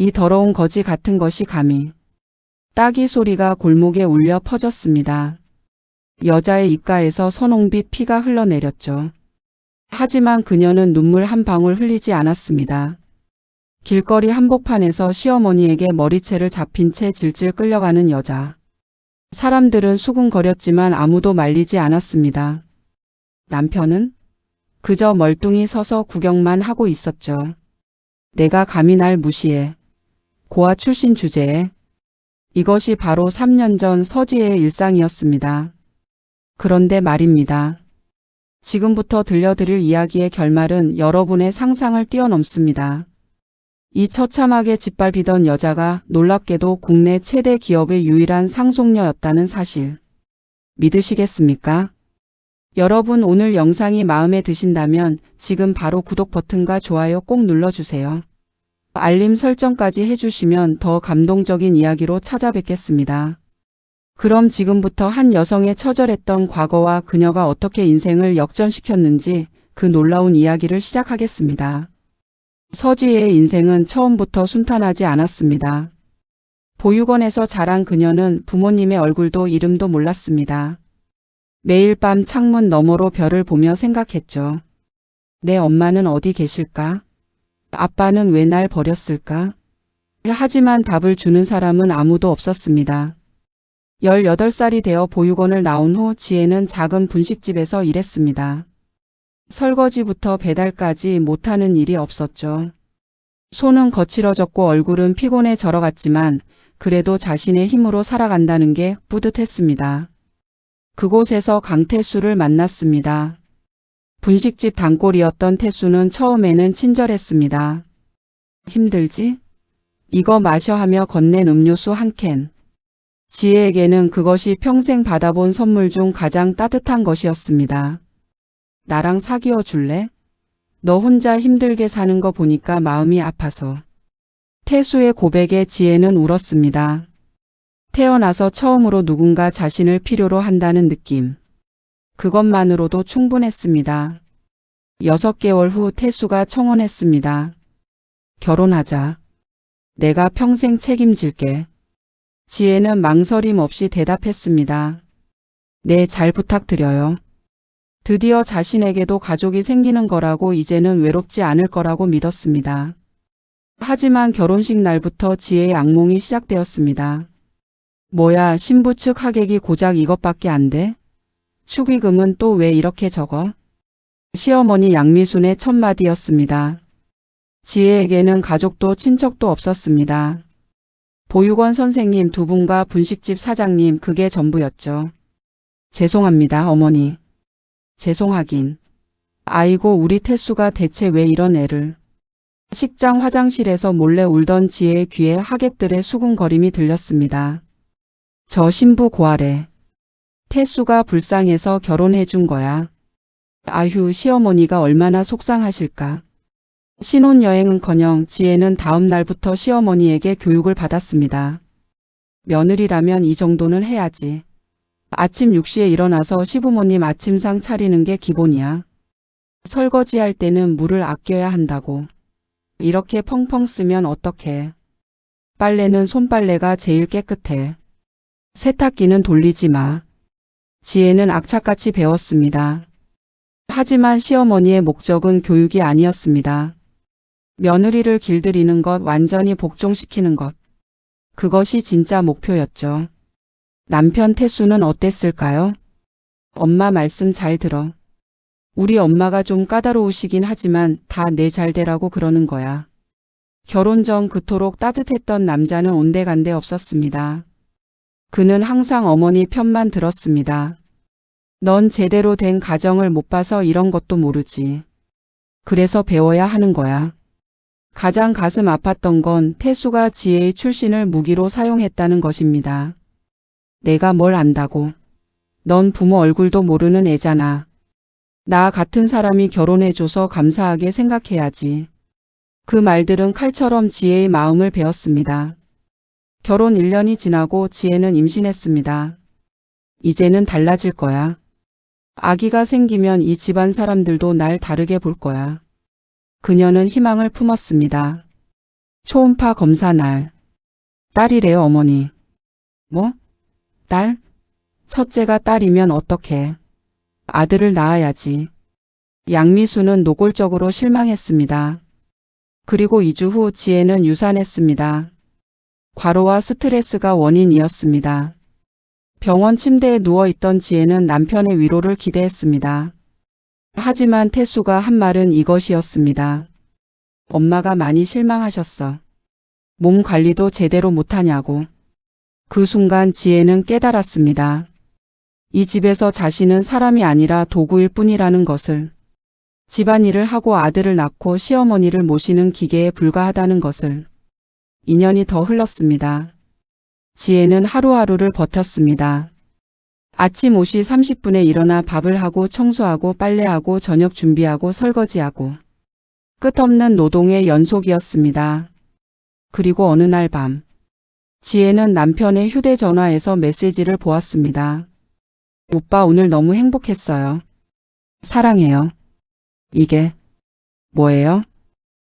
이 더러운 거지 같은 것이 감히. 따기 소리가 골목에 울려 퍼졌습니다. 여자의 입가에서 선홍빛 피가 흘러내렸죠. 하지만 그녀는 눈물 한 방울 흘리지 않았습니다. 길거리 한복판에서 시어머니에게 머리채를 잡힌 채 질질 끌려가는 여자. 사람들은 수군거렸지만 아무도 말리지 않았습니다. 남편은 그저 멀뚱히 서서 구경만 하고 있었죠. 내가 감히 날 무시해. 고아 출신 주제에. 이것이 바로 3년 전 서지혜의 일상이었습니다. 그런데 말입니다. 지금부터 들려드릴 이야기의 결말은 여러분의 상상을 뛰어넘습니다. 이 처참하게 짓밟히던 여자가 놀랍게도 국내 최대 기업의 유일한 상속녀였다는 사실. 믿으시겠습니까? 여러분, 오늘 영상이 마음에 드신다면 지금 바로 구독 버튼과 좋아요 꼭 눌러주세요. 알림 설정까지 해주시면 더 감동적인 이야기로 찾아뵙겠습니다. 그럼 지금부터 한 여성의 처절했던 과거와 그녀가 어떻게 인생을 역전시켰는지 그 놀라운 이야기를 시작하겠습니다. 서지혜의 인생은 처음부터 순탄하지 않았습니다. 보육원에서 자란 그녀는 부모님의 얼굴도 이름도 몰랐습니다. 매일 밤 창문 너머로 별을 보며 생각했죠. 내 엄마는 어디 계실까? 아빠는 왜 날 버렸을까? 하지만 답을 주는 사람은 아무도 없었습니다. 18살이 되어 보육원을 나온 후 지혜는 작은 분식집에서 일했습니다. 설거지부터 배달까지 못하는 일이 없었죠. 손은 거칠어졌고 얼굴은 피곤해 절어갔지만 그래도 자신의 힘으로 살아간다는 게 뿌듯했습니다. 그곳에서 강태수를 만났습니다. 분식집 단골이었던 태수는 처음에는 친절했습니다. 힘들지? 이거 마셔 하며 건넨 음료수 한 캔. 지혜에게는 그것이 평생 받아본 선물 중 가장 따뜻한 것이었습니다. 나랑 사귀어 줄래? 너 혼자 힘들게 사는 거 보니까 마음이 아파서. 태수의 고백에 지혜는 울었습니다. 태어나서 처음으로 누군가 자신을 필요로 한다는 느낌. 그것만으로도 충분했습니다. 6개월 후 태수가 청혼했습니다. 결혼하자. 내가 평생 책임질게. 지혜는 망설임 없이 대답했습니다. 네, 잘 부탁드려요. 드디어 자신에게도 가족이 생기는 거라고 이제는 외롭지 않을 거라고 믿었습니다. 하지만 결혼식 날부터 지혜의 악몽이 시작되었습니다. 뭐야, 신부 측 하객이 고작 이것밖에 안 돼? 축의금은 또 왜 이렇게 적어? 시어머니 양미순의 첫마디였습니다. 지혜에게는 가족도 친척도 없었습니다. 보육원 선생님 2분과 분식집 사장님, 그게 전부였죠. 죄송합니다, 어머니. 죄송하긴. 아이고, 우리 태수가 대체 왜 이런 애를. 식장 화장실에서 몰래 울던 지혜의 귀에 하객들의 수군거림이 들렸습니다. 저 신부 고아래. 태수가 불쌍해서 결혼해 준 거야. 아휴, 시어머니가 얼마나 속상하실까. 신혼여행은커녕 지혜는 다음 날부터 시어머니에게 교육을 받았습니다. 며느리라면 이 정도는 해야지. 아침 6시에 일어나서 시부모님 아침상 차리는 게 기본이야. 설거지할 때는 물을 아껴야 한다고. 이렇게 펑펑 쓰면 어떡해. 빨래는 손빨래가 제일 깨끗해. 세탁기는 돌리지 마. 지혜는 악착같이 배웠습니다. 하지만 시어머니의 목적은 교육이 아니었습니다. 며느리를 길들이는 것, 완전히 복종시키는 것. 그것이 진짜 목표였죠. 남편 태수는 어땠을까요? 엄마 말씀 잘 들어. 우리 엄마가 좀 까다로우시긴 하지만 다 내 잘되라고 그러는 거야. 결혼 전 그토록 따뜻했던 남자는 온데간데 없었습니다. 그는 항상 어머니 편만 들었습니다. 넌 제대로 된 가정을 못 봐서 이런 것도 모르지. 그래서 배워야 하는 거야. 가장 가슴 아팠던 건 태수가 지혜의 출신을 무기로 사용했다는 것입니다. 내가 뭘 안다고. 넌 부모 얼굴도 모르는 애잖아. 나 같은 사람이 결혼해줘서 감사하게 생각해야지. 그 말들은 칼처럼 지혜의 마음을 베었습니다. 결혼 1년이 지나고 지혜는 임신했습니다. 이제는 달라질 거야. 아기가 생기면 이 집안 사람들도 날 다르게 볼 거야. 그녀는 희망을 품었습니다. 초음파 검사 날. 딸이래요, 어머니. 뭐? 딸? 첫째가 딸이면 어떡해. 아들을 낳아야지. 양미수는 노골적으로 실망했습니다. 그리고 2주 후 지혜는 유산했습니다. 과로와 스트레스가 원인이었습니다. 병원 침대에 누워있던 지혜는 남편의 위로를 기대했습니다. 하지만 태수가 한 말은 이것이었습니다. 엄마가 많이 실망하셨어. 몸 관리도 제대로 못하냐고. 그 순간 지혜는 깨달았습니다. 이 집에서 자신은 사람이 아니라 도구일 뿐이라는 것을. 집안일을 하고 아들을 낳고 시어머니를 모시는 기계에 불과하다는 것을. 2년이 더 흘렀습니다. 지혜는 하루하루를 버텼습니다. 아침 5시 30분에 일어나 밥을 하고 청소하고 빨래하고 저녁 준비하고 설거지하고. 끝없는 노동의 연속이었습니다. 그리고 어느 날 밤. 지혜는 남편의 휴대전화에서 메시지를 보았습니다. 오빠 오늘 너무 행복했어요. 사랑해요. 이게 뭐예요?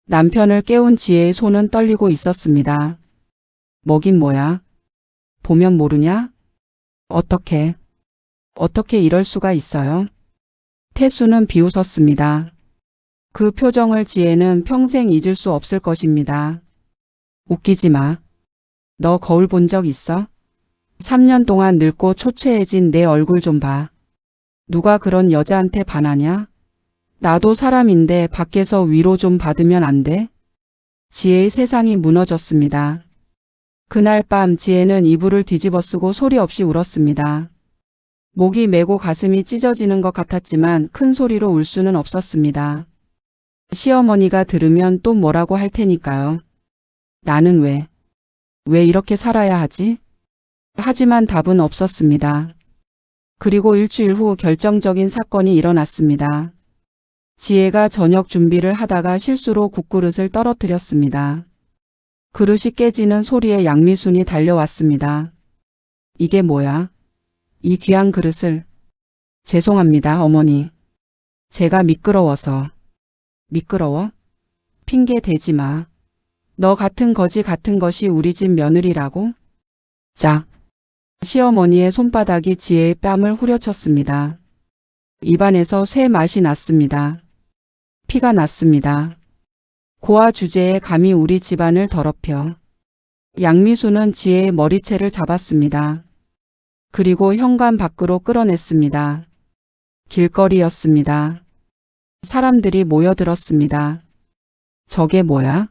남편을 깨운 지혜의 손은 떨리고 있었습니다. 뭐긴 뭐야? 보면 모르냐? 어떻게 이럴 수가 있어요? 태수는 비웃었습니다. 그 표정을 지혜는 평생 잊을 수 없을 것입니다. 웃기지 마. 너 거울 본 적 있어? 3년 동안 늙고 초췌해진 내 얼굴 좀 봐. 누가 그런 여자한테 반하냐? 나도 사람인데 밖에서 위로 좀 받으면 안 돼? 지혜의 세상이 무너졌습니다. 그날 밤 지혜는 이불을 뒤집어 쓰고 소리 없이 울었습니다. 목이 메고 가슴이 찢어지는 것 같았지만 큰 소리로 울 수는 없었습니다. 시어머니가 들으면 또 뭐라고 할 테니까요. 나는 왜 이렇게 살아야 하지? 하지만 답은 없었습니다. 그리고 일주일 후 결정적인 사건이 일어났습니다. 지혜가 저녁 준비를 하다가 실수로 국그릇을 떨어뜨렸습니다. 그릇이 깨지는 소리에 양미순이 달려왔습니다. 이게 뭐야? 이 귀한 그릇을. 죄송합니다, 어머니. 제가 미끄러워서. 미끄러워? 핑계 대지 마. 너 같은 거지 같은 것이 우리 집 며느리라고? 짝. 시어머니의 손바닥이 지혜의 뺨을 후려쳤습니다. 입안에서 쇠 맛이 났습니다. 피가 났습니다. 고아 주제에 감히 우리 집안을 더럽혀. 양미수는 지혜의 머리채를 잡았습니다. 그리고 현관 밖으로 끌어냈습니다. 길거리였습니다. 사람들이 모여들었습니다. 저게 뭐야?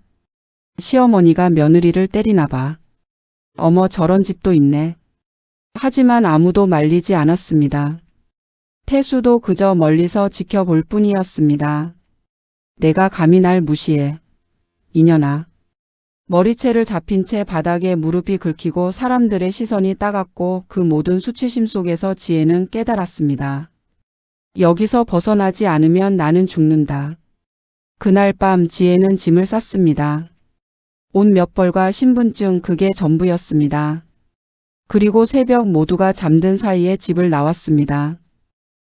시어머니가 며느리를 때리나 봐. 어머 저런 집도 있네. 하지만 아무도 말리지 않았습니다. 태수도 그저 멀리서 지켜볼 뿐이었습니다. 내가 감히 날 무시해. 이년아. 머리채를 잡힌 채 바닥에 무릎이 긁히고 사람들의 시선이 따갑고 그 모든 수치심 속에서 지혜는 깨달았습니다. 여기서 벗어나지 않으면 나는 죽는다. 그날 밤 지혜는 짐을 쌌습니다. 옷 몇 벌과 신분증 그게 전부였습니다. 그리고 새벽 모두가 잠든 사이에 집을 나왔습니다.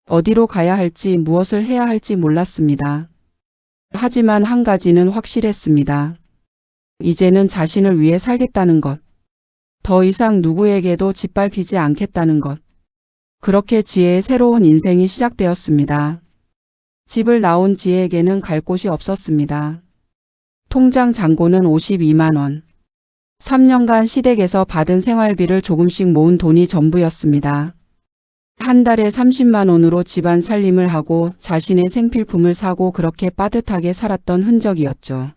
어디로 가야 할지 무엇을 해야 할지 몰랐습니다. 하지만 한 가지는 확실했습니다. 이제는 자신을 위해 살겠다는 것. 더 이상 누구에게도 짓밟히지 않겠다는 것. 그렇게 지혜의 새로운 인생이 시작되었습니다. 집을 나온 지혜에게는 갈 곳이 없었습니다. 통장 잔고는 52만 원. 3년간 시댁에서 받은 생활비를 조금씩 모은 돈이 전부였습니다. 한 달에 30만 원으로 집안 살림을 하고 자신의 생필품을 사고 그렇게 빠듯하게 살았던 흔적이었죠.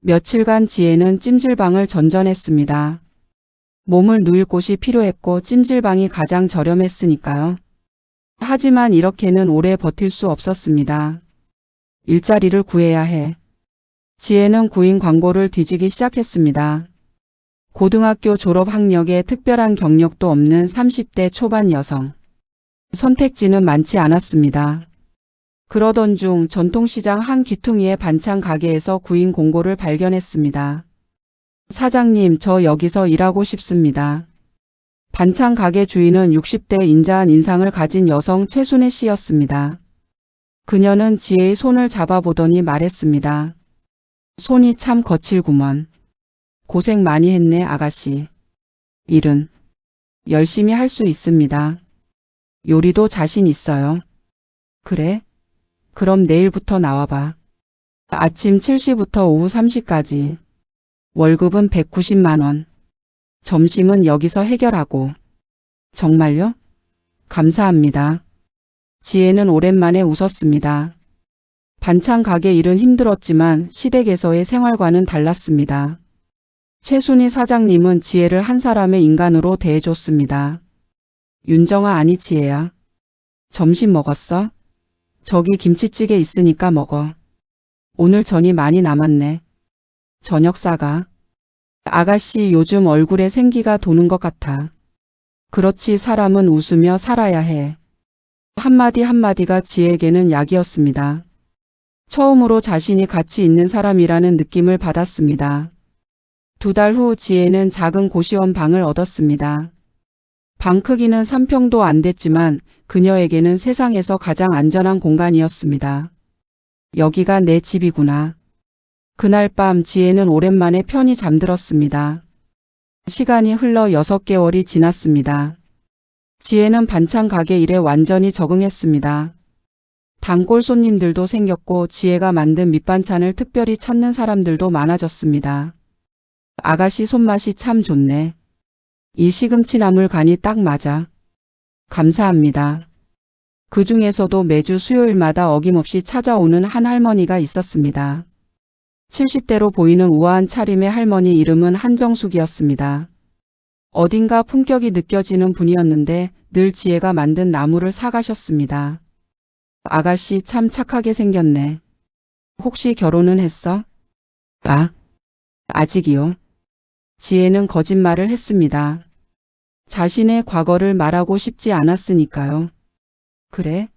며칠간 지혜는 찜질방을 전전했습니다. 몸을 누일 곳이 필요했고 찜질방이 가장 저렴했으니까요. 하지만 이렇게는 오래 버틸 수 없었습니다. 일자리를 구해야 해. 지혜는 구인 광고를 뒤지기 시작했습니다. 고등학교 졸업 학력에 특별한 경력도 없는 30대 초반 여성. 선택지는 많지 않았습니다. 그러던 중 전통시장 한 귀퉁이의 반찬 가게에서 구인 공고를 발견했습니다. 사장님, 저 여기서 일하고 싶습니다. 반찬 가게 주인은 60대 인자한 인상을 가진 여성 최순애 씨였습니다. 그녀는 지혜의 손을 잡아보더니 말했습니다. 손이 참 거칠구먼. 고생 많이 했네, 아가씨. 일은 열심히 할 수 있습니다. 요리도 자신 있어요. 그래? 그럼 내일부터 나와봐. 아침 7시부터 오후 3시까지. 월급은 190만 원. 점심은 여기서 해결하고. 정말요? 감사합니다. 지혜는 오랜만에 웃었습니다. 반찬 가게 일은 힘들었지만 시댁에서의 생활과는 달랐습니다. 최순희 사장님은 지혜를 한 사람의 인간으로 대해줬습니다. 윤정아, 아니 지혜야. 점심 먹었어? 저기 김치찌개 있으니까 먹어. 오늘 전이 많이 남았네. 저녁 싸가. 아가씨 요즘 얼굴에 생기가 도는 것 같아. 그렇지, 사람은 웃으며 살아야 해. 한마디 한마디가 지혜에게는 약이었습니다. 처음으로 자신이 가치 있는 사람이라는 느낌을 받았습니다. 2달 후 지혜는 작은 고시원 방을 얻었습니다. 방 크기는 3평도 안 됐지만 그녀에게는 세상에서 가장 안전한 공간이었습니다. 여기가 내 집이구나. 그날 밤 지혜는 오랜만에 편히 잠들었습니다. 시간이 흘러 6개월이 지났습니다. 지혜는 반찬 가게 일에 완전히 적응했습니다. 단골 손님들도 생겼고 지혜가 만든 밑반찬을 특별히 찾는 사람들도 많아졌습니다. 아가씨 손맛이 참 좋네. 이 시금치나물 간이 딱 맞아. 감사합니다. 그 중에서도 매주 수요일마다 어김없이 찾아오는 한 할머니가 있었습니다. 70대로 보이는 우아한 차림의 할머니, 이름은 한정숙이었습니다. 어딘가 품격이 느껴지는 분이었는데 늘 지혜가 만든 나물을 사가셨습니다. 아가씨 참 착하게 생겼네. 혹시 결혼은 했어? 아직이요. 지혜는 거짓말을 했습니다. 자신의 과거를 말하고 싶지 않았으니까요. 그래?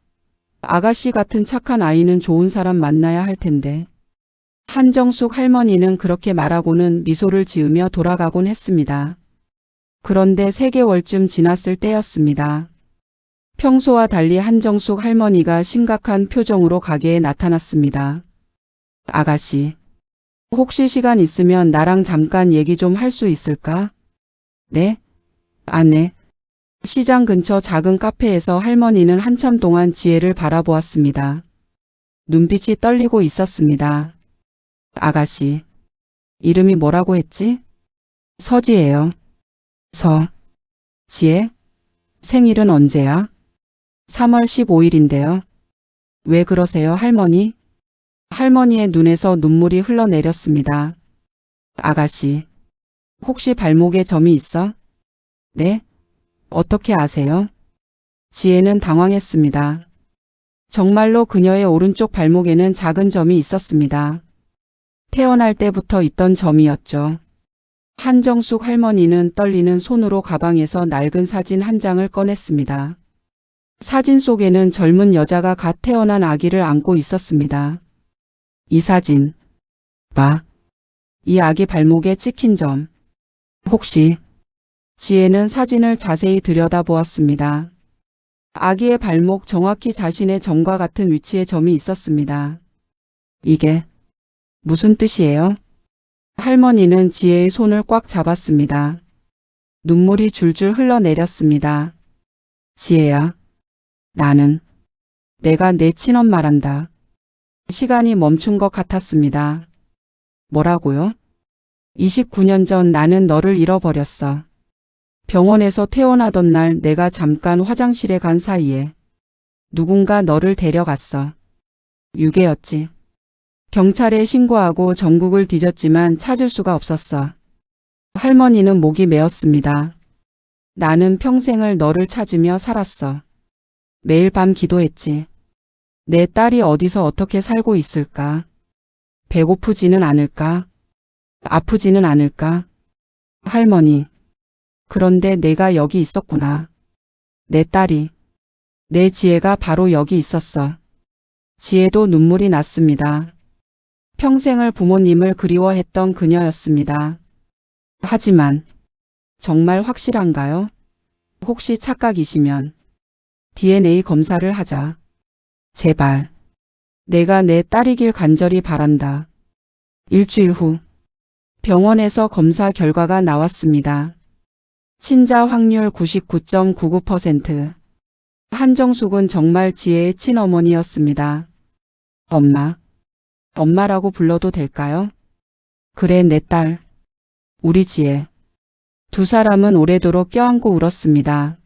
아가씨 같은 착한 아이는 좋은 사람 만나야 할 텐데. 한정숙 할머니는 그렇게 말하고는 미소를 지으며 돌아가곤 했습니다. 그런데 3개월쯤 지났을 때였습니다. 평소와 달리 한정숙 할머니가 심각한 표정으로 가게에 나타났습니다. 아가씨, 혹시 시간 있으면 나랑 잠깐 얘기 좀 할 수 있을까? 네? 네. 시장 근처 작은 카페에서 할머니는 한참 동안 지혜를 바라보았습니다. 눈빛이 떨리고 있었습니다. 아가씨, 이름이 뭐라고 했지? 서지예요. 지혜? 생일은 언제야? 3월 15일인데요. 왜 그러세요, 할머니? 할머니의 눈에서 눈물이 흘러내렸습니다. 아가씨, 혹시 발목에 점이 있어? 네? 어떻게 아세요? 지혜는 당황했습니다. 정말로 그녀의 오른쪽 발목에는 작은 점이 있었습니다. 태어날 때부터 있던 점이었죠. 한정숙 할머니는 떨리는 손으로 가방에서 낡은 사진 한 장을 꺼냈습니다. 사진 속에는 젊은 여자가 갓 태어난 아기를 안고 있었습니다. 이 사진. 이 아기 발목에 찍힌 점. 혹시. 지혜는 사진을 자세히 들여다보았습니다. 아기의 발목 정확히 자신의 점과 같은 위치에 점이 있었습니다. 이게 무슨 뜻이에요? 할머니는 지혜의 손을 꽉 잡았습니다. 눈물이 줄줄 흘러내렸습니다. 지혜야, 내가 내 친엄마란다. 시간이 멈춘 것 같았습니다. 뭐라고요? 29년 전 나는 너를 잃어버렸어. 병원에서 퇴원하던 날 내가 잠깐 화장실에 간 사이에 누군가 너를 데려갔어. 유괴였지. 경찰에 신고하고 전국을 뒤졌지만 찾을 수가 없었어. 할머니는 목이 메었습니다. 나는 평생을 너를 찾으며 살았어. 매일 밤 기도했지. 내 딸이 어디서 어떻게 살고 있을까? 배고프지는 않을까? 아프지는 않을까? 할머니. 그런데 내가 여기 있었구나. 내 딸이. 내 지혜가 바로 여기 있었어. 지혜도 눈물이 났습니다. 평생을 부모님을 그리워했던 그녀였습니다. 하지만 정말 확실한가요? 혹시 착각이시면 DNA 검사를 하자. 제발. 내가 내 딸이길 간절히 바란다. 일주일 후. 병원에서 검사 결과가 나왔습니다. 친자 확률 99.99%. 한정숙은 정말 지혜의 친어머니였습니다. 엄마. 엄마라고 불러도 될까요? 그래, 내 딸. 우리 지혜. 두 사람은 오래도록 껴안고 울었습니다.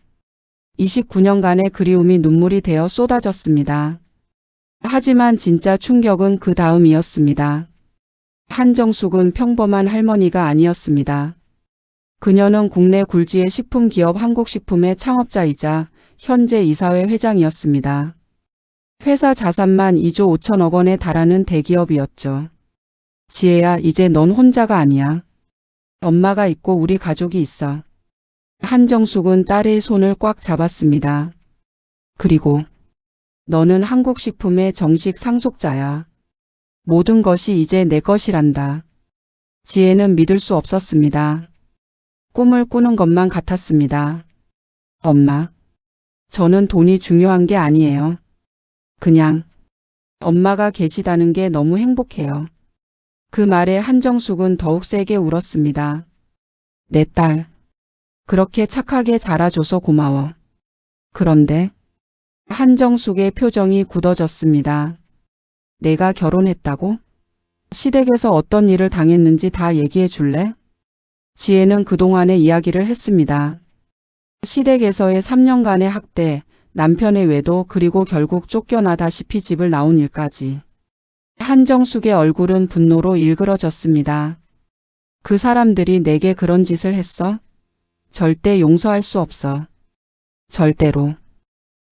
29년간의 그리움이 눈물이 되어 쏟아졌습니다. 하지만 진짜 충격은 그 다음이었습니다. 한정숙은 평범한 할머니가 아니었습니다. 그녀는 국내 굴지의 식품기업 한국식품의 창업자이자 현재 이사회 회장이었습니다. 회사 자산만 2조 5천억 원에 달하는 대기업이었죠. 지혜야, 이제 넌 혼자가 아니야. 엄마가 있고 우리 가족이 있어. 한정숙은 딸의 손을 꽉 잡았습니다. 그리고 너는 한국식품의 정식 상속자야. 모든 것이 이제 내 것이란다. 지혜는 믿을 수 없었습니다. 꿈을 꾸는 것만 같았습니다. 엄마, 저는 돈이 중요한 게 아니에요. 그냥 엄마가 계시다는 게 너무 행복해요. 그 말에 한정숙은 더욱 세게 울었습니다. 내 딸, 그렇게 착하게 자라줘서 고마워. 그런데 한정숙의 표정이 굳어졌습니다. 내가 결혼했다고? 시댁에서 어떤 일을 당했는지 다 얘기해 줄래? 지혜는 그동안의 이야기를 했습니다. 시댁에서의 3년간의 학대, 남편의 외도, 그리고 결국 쫓겨나다시피 집을 나온 일까지. 한정숙의 얼굴은 분노로 일그러졌습니다. 그 사람들이 내게 그런 짓을 했어? 절대 용서할 수 없어. 절대로.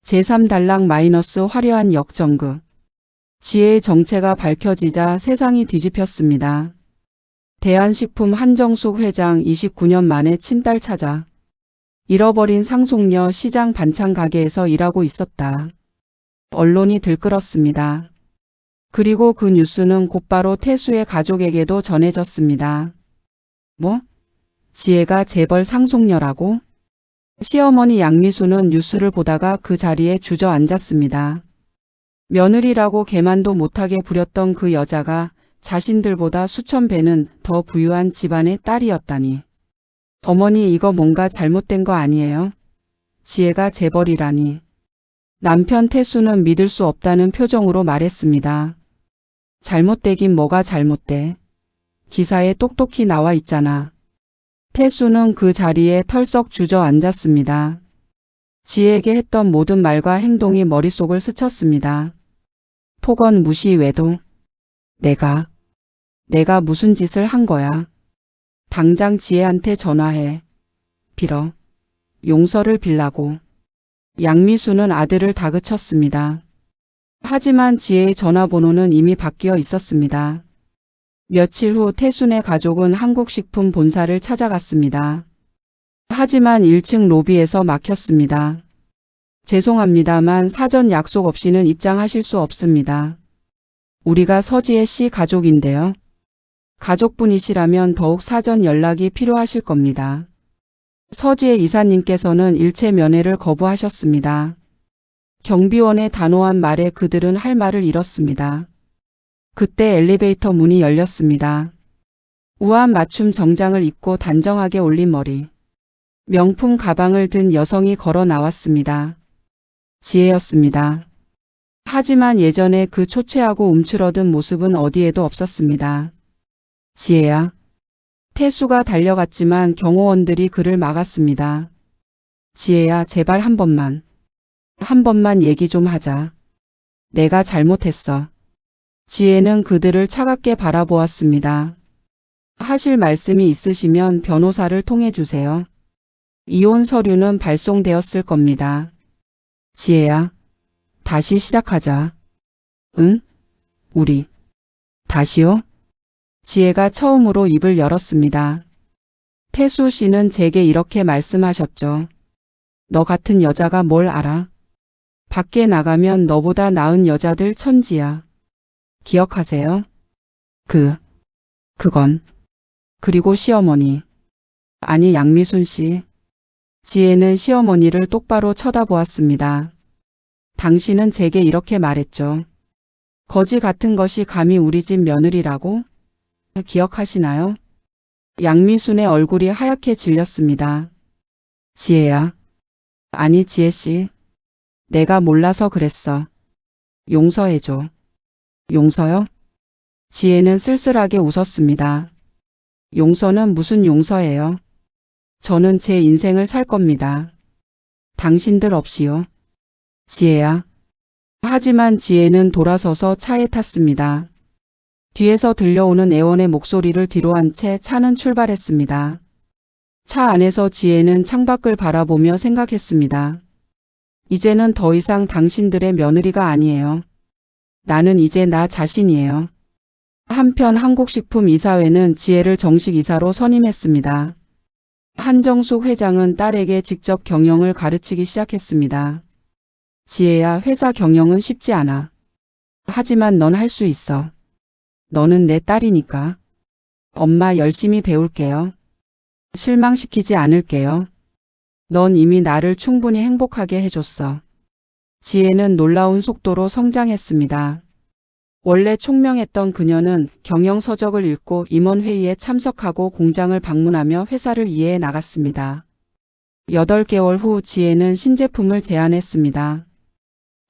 제3달랑- 화려한 역전극. 지혜의 정체가 밝혀지자 세상이 뒤집혔습니다. 대한식품 한정숙 회장 29년 만에 친딸 찾아. 잃어버린 상속녀 시장 반찬 가게에서 일하고 있었다. 언론이 들끓었습니다. 그리고 그 뉴스는 곧바로 태수의 가족에게도 전해졌습니다. 뭐? 지혜가 재벌 상속녀라고? 시어머니 양미수는 뉴스를 보다가 그 자리에 주저앉았습니다. 며느리라고 개만도 못하게 부렸던 그 여자가 자신들보다 수천 배는 더 부유한 집안의 딸이었다니. 어머니, 이거 뭔가 잘못된 거 아니에요? 지혜가 재벌이라니. 남편 태수는 믿을 수 없다는 표정으로 말했습니다. 잘못되긴 뭐가 잘못돼. 기사에 똑똑히 나와 있잖아. 태수는 그 자리에 털썩 주저앉았습니다. 지혜에게 했던 모든 말과 행동이 머릿속을 스쳤습니다. 폭언, 무시, 외도. 내가 무슨 짓을 한 거야. 당장 지혜한테 전화해. 빌어. 용서를 빌라고. 양미수는 아들을 다그쳤습니다. 하지만 지혜의 전화번호는 이미 바뀌어 있었습니다. 며칠 후 태순의 가족은 한국식품 본사를 찾아갔습니다. 하지만 1층 로비에서 막혔습니다. 죄송합니다만 사전 약속 없이는 입장하실 수 없습니다. 우리가 서지혜 씨 가족인데요. 가족분이시라면 더욱 사전 연락이 필요하실 겁니다. 서지혜 이사님께서는 일체 면회를 거부하셨습니다. 경비원의 단호한 말에 그들은 할 말을 잃었습니다. 그때 엘리베이터 문이 열렸습니다. 우아한 맞춤 정장을 입고 단정하게 올린 머리. 명품 가방을 든 여성이 걸어 나왔습니다. 지혜였습니다. 하지만 예전에 그 초췌하고 움츠러든 모습은 어디에도 없었습니다. 지혜야. 태수가 달려갔지만 경호원들이 그를 막았습니다. 지혜야, 제발 한 번만 얘기 좀 하자. 내가 잘못했어. 지혜는 그들을 차갑게 바라보았습니다. 하실 말씀이 있으시면 변호사를 통해 주세요. 이혼 서류는 발송되었을 겁니다. 지혜야, 다시 시작하자. 응? 우리 다시요? 지혜가 처음으로 입을 열었습니다. 태수 씨는 제게 이렇게 말씀하셨죠. 너 같은 여자가 뭘 알아? 밖에 나가면 너보다 나은 여자들 천지야. 기억하세요? 그건. 그리고 시어머니. 아니, 양미순 씨. 지혜는 시어머니를 똑바로 쳐다보았습니다. 당신은 제게 이렇게 말했죠. 거지 같은 것이 감히 우리 집 며느리라고? 기억하시나요? 양미순의 얼굴이 하얗게 질렸습니다. 지혜야. 아니 지혜씨. 내가 몰라서 그랬어. 용서해줘. 용서요? 지혜는 쓸쓸하게 웃었습니다. 용서는 무슨 용서예요? 저는 제 인생을 살 겁니다. 당신들 없이요. 지혜야. 하지만 지혜는 돌아서서 차에 탔습니다. 뒤에서 들려오는 애원의 목소리를 뒤로한 채 차는 출발했습니다. 차 안에서 지혜는 창밖을 바라보며 생각했습니다. 이제는 더 이상 당신들의 며느리가 아니에요. 나는 이제 나 자신이에요. 한편 한국식품이사회는 지혜를 정식 이사로 선임했습니다. 한정숙 회장은 딸에게 직접 경영을 가르치기 시작했습니다. 지혜야, 회사 경영은 쉽지 않아. 하지만 넌 할 수 있어. 너는 내 딸이니까. 엄마 열심히 배울게요. 실망시키지 않을게요. 넌 이미 나를 충분히 행복하게 해줬어. 지혜는 놀라운 속도로 성장했습니다. 원래 총명했던 그녀는 경영서적을 읽고 임원회의에 참석하고 공장을 방문하며 회사를 이해해 나갔습니다. 8개월 후 지혜는 신제품을 제안했습니다.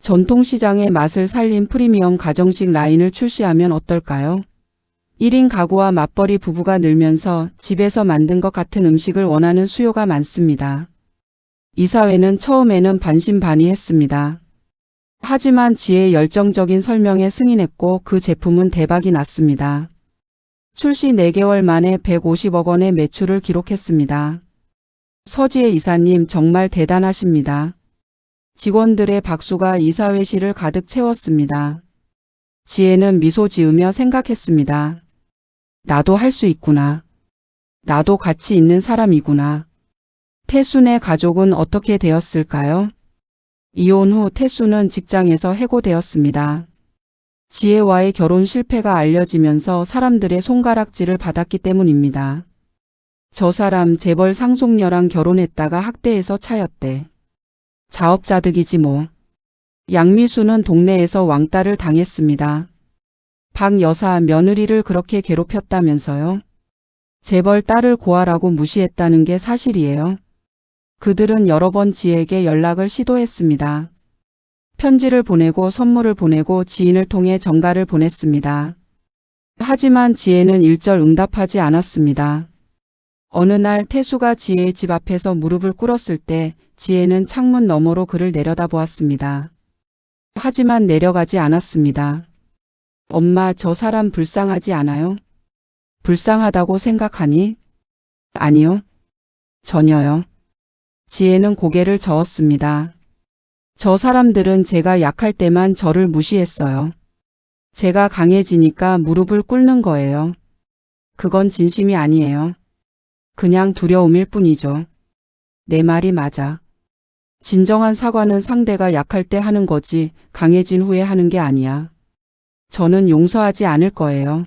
전통시장의 맛을 살린 프리미엄 가정식 라인을 출시하면 어떨까요? 1인 가구와 맞벌이 부부가 늘면서 집에서 만든 것 같은 음식을 원하는 수요가 많습니다. 이사회는 처음에는 반신반의했습니다. 하지만 지혜의 열정적인 설명에 승인했고 그 제품은 대박이 났습니다. 출시 4개월 만에 150억 원의 매출을 기록했습니다. 서지혜 이사님 정말 대단하십니다. 직원들의 박수가 이사회실을 가득 채웠습니다. 지혜는 미소 지으며 생각했습니다. 나도 할 수 있구나. 나도 가치 있는 사람이구나. 태순의 가족은 어떻게 되었을까요? 이혼 후 태순은 직장에서 해고되었습니다. 지혜와의 결혼 실패가 알려지면서 사람들의 손가락질을 받았기 때문입니다. 저 사람 재벌 상속녀랑 결혼했다가 학대해서 차였대. 자업자득이지 뭐. 양미수는 동네에서 왕따를 당했습니다. 박 여사 며느리를 그렇게 괴롭혔다면서요? 재벌 딸을 고아라고 무시했다는 게 사실이에요. 그들은 여러 번 지혜에게 연락을 시도했습니다. 편지를 보내고 선물을 보내고 지인을 통해 전가를 보냈습니다. 하지만 지혜는 일절 응답하지 않았습니다. 어느 날 태수가 지혜의 집 앞에서 무릎을 꿇었을 때 지혜는 창문 너머로 그를 내려다보았습니다. 하지만 내려가지 않았습니다. 엄마, 저 사람 불쌍하지 않아요? 불쌍하다고 생각하니? 아니요. 전혀요. 지혜는 고개를 저었습니다. 저 사람들은 제가 약할 때만 저를 무시했어요. 제가 강해지니까 무릎을 꿇는 거예요. 그건 진심이 아니에요. 그냥 두려움일 뿐이죠. 내 말이 맞아. 진정한 사과는 상대가 약할 때 하는 거지 강해진 후에 하는 게 아니야. 저는 용서하지 않을 거예요.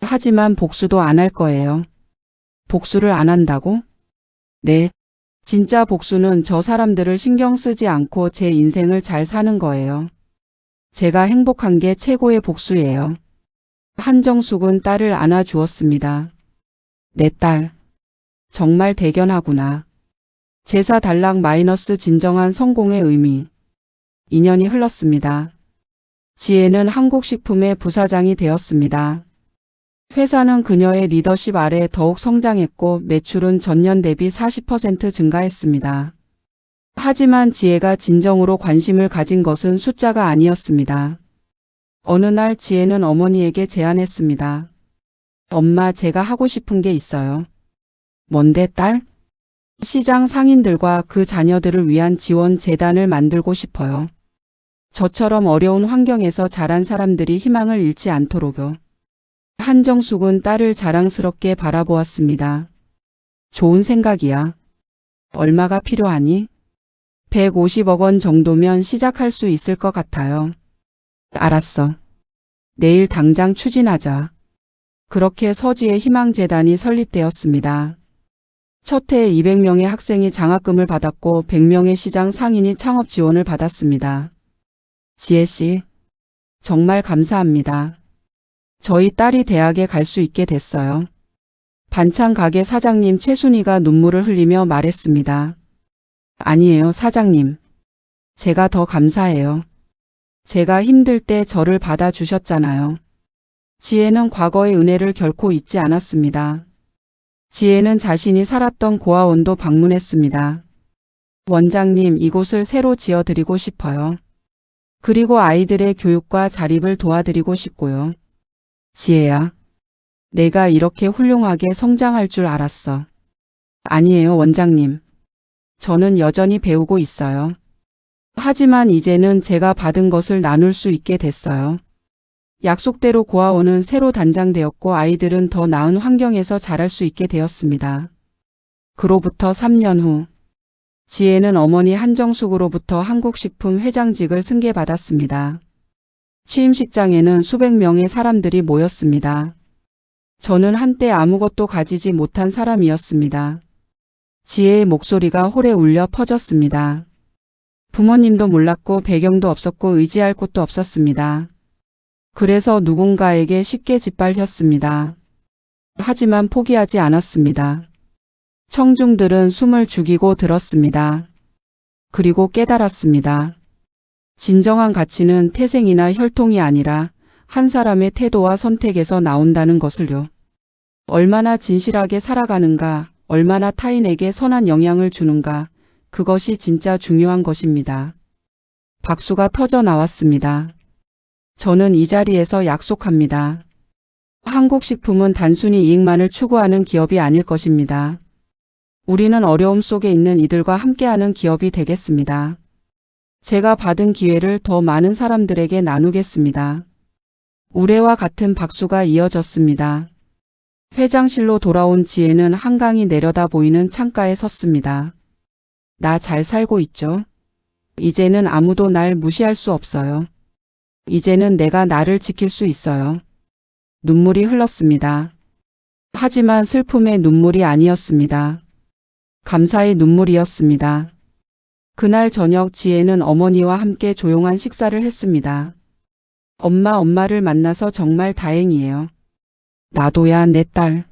하지만 복수도 안 할 거예요. 복수를 안 한다고? 네. 진짜 복수는 저 사람들을 신경 쓰지 않고 제 인생을 잘 사는 거예요. 제가 행복한 게 최고의 복수예요. 한정숙은 딸을 안아주었습니다. 내 딸. 정말 대견하구나. 제사 달랑 마이너스 진정한 성공의 의미. 2년이 흘렀습니다. 지혜는 한국식품의 부사장이 되었습니다. 회사는 그녀의 리더십 아래 더욱 성장했고 매출은 전년 대비 40% 증가했습니다. 하지만 지혜가 진정으로 관심을 가진 것은 숫자가 아니었습니다. 어느 날 지혜는 어머니에게 제안했습니다. 엄마, 제가 하고 싶은 게 있어요. 뭔데, 딸? 시장 상인들과 그 자녀들을 위한 지원 재단을 만들고 싶어요. 저처럼 어려운 환경에서 자란 사람들이 희망을 잃지 않도록요. 한정숙은 딸을 자랑스럽게 바라보았습니다. 좋은 생각이야. 얼마가 필요하니? 150억 원 정도면 시작할 수 있을 것 같아요. 알았어. 내일 당장 추진하자. 그렇게 서지의 희망재단이 설립되었습니다. 첫 해에 200명의 학생이 장학금을 받았고 100명의 시장 상인이 창업 지원을 받았습니다. 지혜씨, 정말 감사합니다. 저희 딸이 대학에 갈 수 있게 됐어요. 반찬 가게 사장님 최순희가 눈물을 흘리며 말했습니다. 아니에요, 사장님. 제가 더 감사해요. 제가 힘들 때 저를 받아주셨잖아요. 지혜는 과거의 은혜를 결코 잊지 않았습니다. 지혜는 자신이 살았던 고아원도 방문했습니다. 원장님, 이곳을 새로 지어드리고 싶어요. 그리고 아이들의 교육과 자립을 도와드리고 싶고요. 지혜야, 내가 이렇게 훌륭하게 성장할 줄 알았어. 아니에요, 원장님. 저는 여전히 배우고 있어요. 하지만 이제는 제가 받은 것을 나눌 수 있게 됐어요. 약속대로 고아원은 새로 단장되었고 아이들은 더 나은 환경에서 자랄 수 있게 되었습니다. 그로부터 3년 후, 지혜는 어머니 한정숙으로부터 한국식품 회장직을 승계받았습니다. 취임식장에는 수백 명의 사람들이 모였습니다. 저는 한때 아무것도 가지지 못한 사람이었습니다. 지혜의 목소리가 홀에 울려 퍼졌습니다. 부모님도 몰랐고 배경도 없었고 의지할 곳도 없었습니다. 그래서 누군가에게 쉽게 짓밟혔습니다. 하지만 포기하지 않았습니다. 청중들은 숨을 죽이고 들었습니다. 그리고 깨달았습니다. 진정한 가치는 태생이나 혈통이 아니라 한 사람의 태도와 선택에서 나온다는 것을요. 얼마나 진실하게 살아가는가, 얼마나 타인에게 선한 영향을 주는가, 그것이 진짜 중요한 것입니다. 박수가 터져 나왔습니다. 저는 이 자리에서 약속합니다. 한국식품은 단순히 이익만을 추구하는 기업이 아닐 것입니다. 우리는 어려움 속에 있는 이들과 함께하는 기업이 되겠습니다. 제가 받은 기회를 더 많은 사람들에게 나누겠습니다. 우레와 같은 박수가 이어졌습니다. 회장실로 돌아온 지혜는 한강이 내려다 보이는 창가에 섰습니다. 나 잘 살고 있죠? 이제는 아무도 날 무시할 수 없어요. 이제는 내가 나를 지킬 수 있어요. 눈물이 흘렀습니다. 하지만 슬픔의 눈물이 아니었습니다. 감사의 눈물이었습니다. 그날 저녁 지혜는 어머니와 함께 조용한 식사를 했습니다. 엄마를 만나서 정말 다행이에요. 나도야, 내 딸.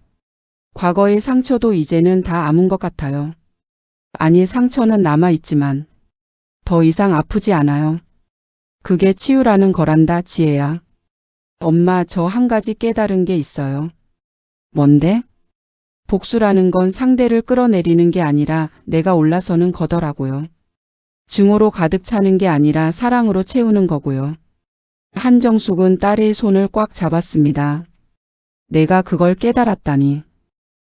과거의 상처도 이제는 다 아문 것 같아요. 아니, 상처는 남아있지만 더 이상 아프지 않아요. 그게 치유라는 거란다, 지혜야. 엄마, 저 한 가지 깨달은 게 있어요. 뭔데? 복수라는 건 상대를 끌어내리는 게 아니라 내가 올라서는 거더라고요. 증오로 가득 차는 게 아니라 사랑으로 채우는 거고요. 한정숙은 딸의 손을 꽉 잡았습니다. 내가 그걸 깨달았다니.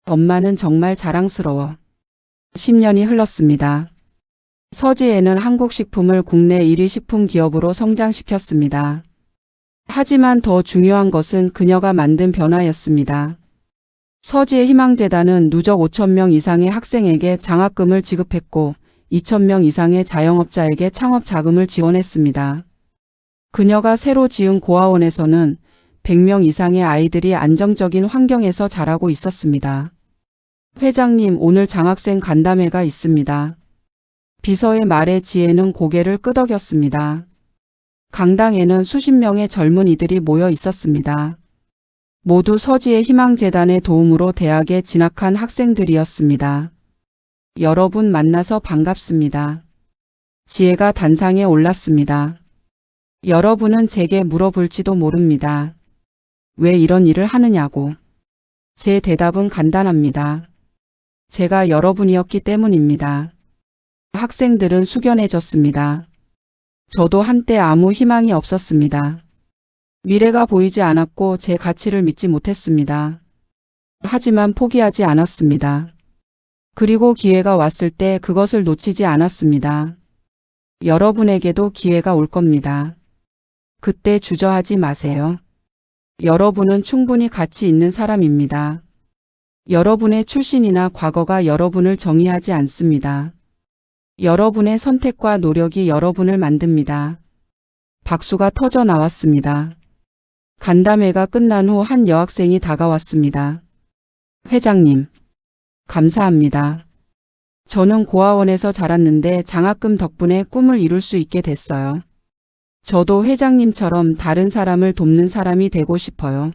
엄마는 정말 자랑스러워. 10년이 흘렀습니다. 서지혜는 한국식품을 국내 1위 식품 기업으로 성장시켰습니다. 하지만 더 중요한 것은 그녀가 만든 변화였습니다. 서지혜 희망재단은 누적 5,000명 이상의 학생에게 장학금을 지급했고 2,000명 이상의 자영업자에게 창업 자금을 지원했습니다. 그녀가 새로 지은 고아원에서는 100명 이상의 아이들이 안정적인 환경에서 자라고 있었습니다. 회장님, 오늘 장학생 간담회가 있습니다. 비서의 말에 지혜는 고개를 끄덕였습니다. 강당에는 수십 명의 젊은이들이 모여 있었습니다. 모두 서지혜 희망재단의 도움으로 대학에 진학한 학생들이었습니다. 여러분 만나서 반갑습니다. 지혜가 단상에 올랐습니다. 여러분은 제게 물어볼지도 모릅니다. 왜 이런 일을 하느냐고. 제 대답은 간단합니다. 제가 여러분이었기 때문입니다. 학생들은 숙연해졌습니다. 저도 한때 아무 희망이 없었습니다. 미래가 보이지 않았고 제 가치를 믿지 못했습니다. 하지만 포기하지 않았습니다. 그리고 기회가 왔을 때 그것을 놓치지 않았습니다. 여러분에게도 기회가 올 겁니다. 그때 주저하지 마세요. 여러분은 충분히 가치 있는 사람입니다. 여러분의 출신이나 과거가 여러분을 정의하지 않습니다. 여러분의 선택과 노력이 여러분을 만듭니다. 박수가 터져 나왔습니다. 간담회가 끝난 후 한 여학생이 다가왔습니다. 회장님, 감사합니다. 저는 고아원에서 자랐는데 장학금 덕분에 꿈을 이룰 수 있게 됐어요. 저도 회장님처럼 다른 사람을 돕는 사람이 되고 싶어요.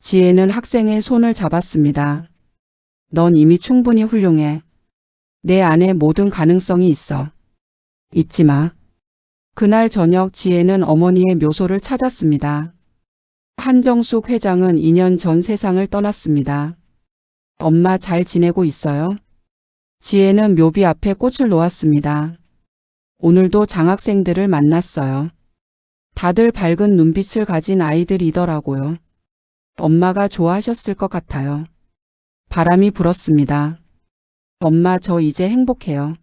지혜는 학생의 손을 잡았습니다. 넌 이미 충분히 훌륭해. 내 안에 모든 가능성이 있어. 잊지 마. 그날 저녁 지혜는 어머니의 묘소를 찾았습니다. 한정숙 회장은 2년 전 세상을 떠났습니다. 엄마 잘 지내고 있어요? 지혜는 묘비 앞에 꽃을 놓았습니다. 오늘도 장학생들을 만났어요. 다들 밝은 눈빛을 가진 아이들이더라고요. 엄마가 좋아하셨을 것 같아요. 바람이 불었습니다. 엄마 저 이제 행복해요.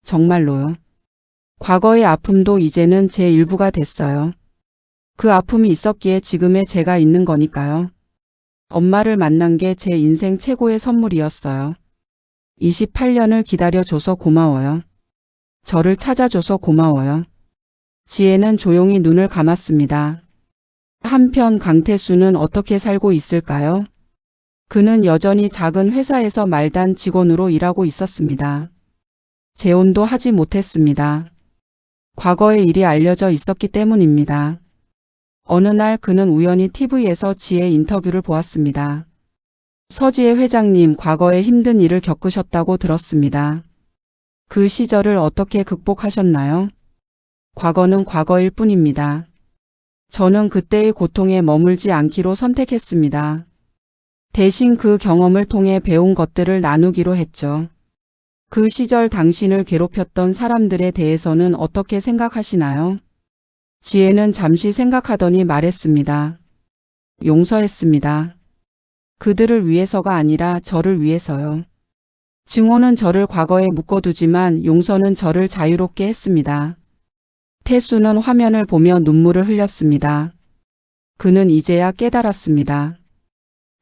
정말로요. 과거의 아픔도 이제는 제 일부가 됐어요. 그 아픔이 있었기에 지금의 제가 있는 거니까요. 엄마를 만난 게 제 인생 최고의 선물이었어요. 28년을 기다려줘서 고마워요. 저를 찾아줘서 고마워요. 지혜는 조용히 눈을 감았습니다. 한편 강태수는 어떻게 살고 있을까요? 그는 여전히 작은 회사에서 말단 직원으로 일하고 있었습니다. 재혼도 하지 못했습니다. 과거의 일이 알려져 있었기 때문입니다. 어느 날 그는 우연히 TV에서 지혜 인터뷰를 보았습니다. 서지혜 회장님 과거에 힘든 일을 겪으셨다고 들었습니다. 그 시절을 어떻게 극복하셨나요? 과거는 과거일 뿐입니다. 저는 그때의 고통에 머물지 않기로 선택했습니다. 대신 그 경험을 통해 배운 것들을 나누기로 했죠. 그 시절 당신을 괴롭혔던 사람들에 대해서는 어떻게 생각하시나요? 지혜는 잠시 생각하더니 말했습니다. 용서했습니다. 그들을 위해서가 아니라 저를 위해서요. 증오는 저를 과거에 묶어두지만 용서는 저를 자유롭게 했습니다. 태수는 화면을 보며 눈물을 흘렸습니다. 그는 이제야 깨달았습니다.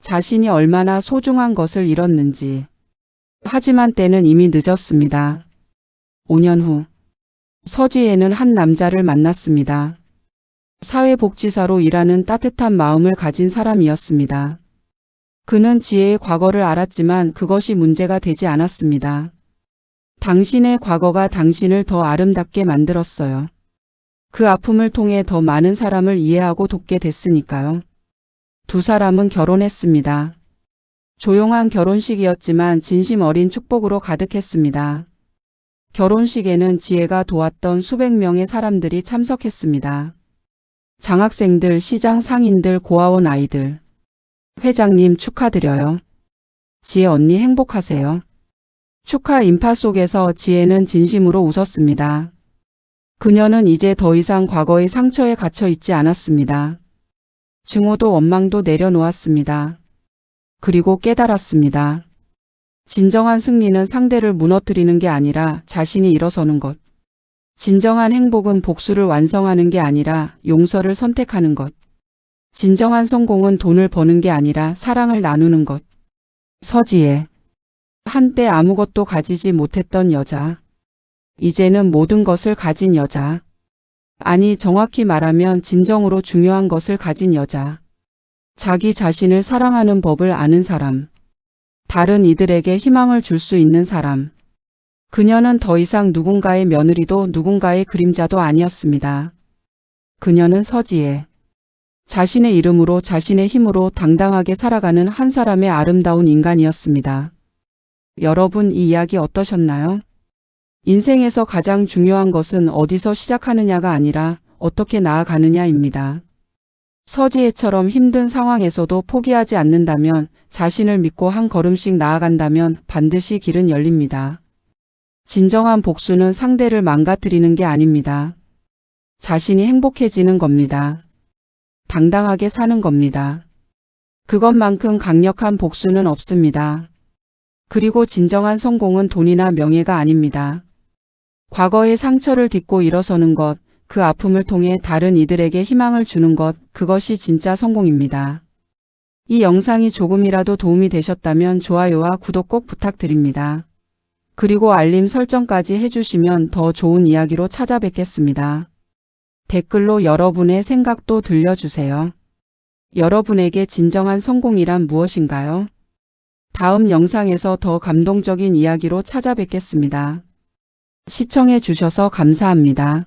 자신이 얼마나 소중한 것을 잃었는지. 하지만 때는 이미 늦었습니다. 5년 후 서지혜는 한 남자를 만났습니다. 사회복지사로 일하는 따뜻한 마음을 가진 사람이었습니다. 그는 지혜의 과거를 알았지만 그것이 문제가 되지 않았습니다. 당신의 과거가 당신을 더 아름답게 만들었어요. 그 아픔을 통해 더 많은 사람을 이해하고 돕게 됐으니까요. 두 사람은 결혼했습니다. 조용한 결혼식이었지만 진심 어린 축복으로 가득했습니다. 결혼식에는 지혜가 도왔던 수백 명의 사람들이 참석했습니다. 장학생들, 시장 상인들, 고아원 아이들. 회장님 축하드려요. 지혜 언니 행복하세요. 축하 인파 속에서 지혜는 진심으로 웃었습니다. 그녀는 이제 더 이상 과거의 상처에 갇혀 있지 않았습니다. 증오도 원망도 내려놓았습니다. 그리고 깨달았습니다. 진정한 승리는 상대를 무너뜨리는 게 아니라 자신이 일어서는 것. 진정한 행복은 복수를 완성하는 게 아니라 용서를 선택하는 것. 진정한 성공은 돈을 버는 게 아니라 사랑을 나누는 것. 서지혜. 한때 아무것도 가지지 못했던 여자. 이제는 모든 것을 가진 여자. 아니, 정확히 말하면 진정으로 중요한 것을 가진 여자. 자기 자신을 사랑하는 법을 아는 사람. 다른 이들에게 희망을 줄 수 있는 사람. 그녀는 더 이상 누군가의 며느리도 누군가의 그림자도 아니었습니다. 그녀는 서지혜. 자신의 이름으로 자신의 힘으로 당당하게 살아가는 한 사람의 아름다운 인간이었습니다. 여러분 이 이야기 어떠셨나요? 인생에서 가장 중요한 것은 어디서 시작하느냐가 아니라 어떻게 나아가느냐입니다. 서지혜처럼 힘든 상황에서도 포기하지 않는다면, 자신을 믿고 한 걸음씩 나아간다면 반드시 길은 열립니다. 진정한 복수는 상대를 망가뜨리는 게 아닙니다. 자신이 행복해지는 겁니다. 당당하게 사는 겁니다. 그것만큼 강력한 복수는 없습니다. 그리고 진정한 성공은 돈이나 명예가 아닙니다. 과거의 상처를 딛고 일어서는 것, 그 아픔을 통해 다른 이들에게 희망을 주는 것, 그것이 진짜 성공입니다. 이 영상이 조금이라도 도움이 되셨다면 좋아요와 구독 꼭 부탁드립니다. 그리고 알림 설정까지 해주시면 더 좋은 이야기로 찾아뵙겠습니다. 댓글로 여러분의 생각도 들려주세요. 여러분에게 진정한 성공이란 무엇인가요? 다음 영상에서 더 감동적인 이야기로 찾아뵙겠습니다. 시청해 주셔서 감사합니다.